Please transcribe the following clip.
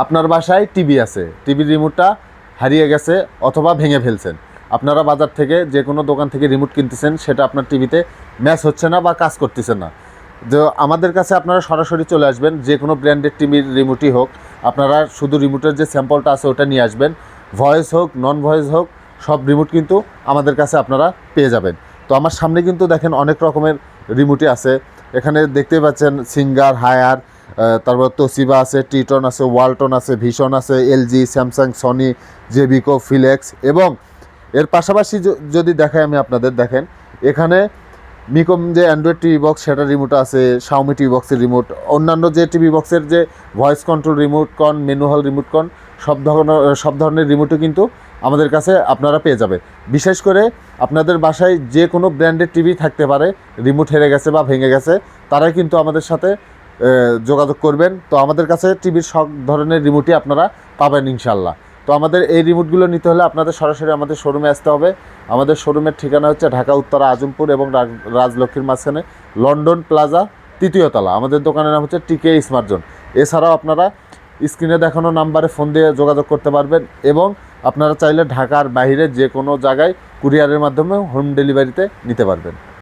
আপনার বাসায় টিভি আছে, টিভির রিমোটটা হারিয়ে গেছে অথবা ভেঙে ফেলছেন, আপনারা বাজার থেকে যে কোনো দোকান থেকে রিমোট কিনতেছেন, সেটা আপনার টিভিতে ম্যাচ হচ্ছে না বা কাজ করতেছে না, তো আমাদের কাছে আপনারা সরাসরি চলে আসবেন। যে কোনো ব্র্যান্ডের টিভির রিমোটই হোক, আপনারা শুধু রিমোটের যে স্যাম্পলটা আছে ওটা নিয়ে আসবেন। ভয়েস হোক নন ভয়েস হোক, সব রিমোট কিন্তু আমাদের কাছে আপনারা পেয়ে যাবেন। তো আমার সামনে কিন্তু দেখেন অনেক রকমের রিমোটই আছে। এখানে দেখতেই পাচ্ছেন সিঙ্গার, হায়ার, তারপর তোশিবা আছে, টিটন আছে, ওয়ালটন আছে, ভিশন আছে, এলজি, স্যামসাং, সনি, জেবিকো, ফিলেক্স, এবং এর পাশাপাশি যদি দেখাই আমি আপনাদের, দেখেন এখানে মিকম যে অ্যান্ড্রয়েড টিভি বক্স সেটার রিমোট আছে, শাওমি টিভি বক্সের রিমোট, অন্যান্য যে টিভি বক্সের যে ভয়েস কন্ট্রোল রিমোট কন, ম্যানুয়াল রিমোট কন, সব ধরনের রিমোটও কিন্তু আমাদের কাছে আপনারা পেয়ে যাবে। বিশেষ করে আপনাদের বাসায় যে কোনো ব্র্যান্ডের টিভি থাকতে পারে, রিমোট হেরে গেছে বা ভেঙে গেছে, তারাই কিন্তু আমাদের সাথে যোগাযোগ করবেন। তো আমাদের কাছে টিভির সব ধরনের রিমোটই আপনারা পাবেন ইনশাল্লাহ। তো আমাদের এই রিমোটগুলো নিতে হলে আপনাদের সরাসরি আমাদের শোরুমে আসতে হবে। আমাদের শোরুমের ঠিকানা হচ্ছে ঢাকা উত্তরা আজমপুর এবং রাজলক্ষ্মীর মাঝখানে লন্ডন প্লাজা, 3য় তলা। আমাদের দোকানের নাম হচ্ছে টিকে স্মার্ট জোন। এছাড়াও আপনারা স্ক্রিনে দেখানো নাম্বারে ফোন দিয়ে যোগাযোগ করতে পারবেন, এবং আপনারা চাইলে ঢাকার বাইরে যে কোনো জায়গায় কুরিয়ারের মাধ্যমে হোম ডেলিভারিতে নিতে পারবেন।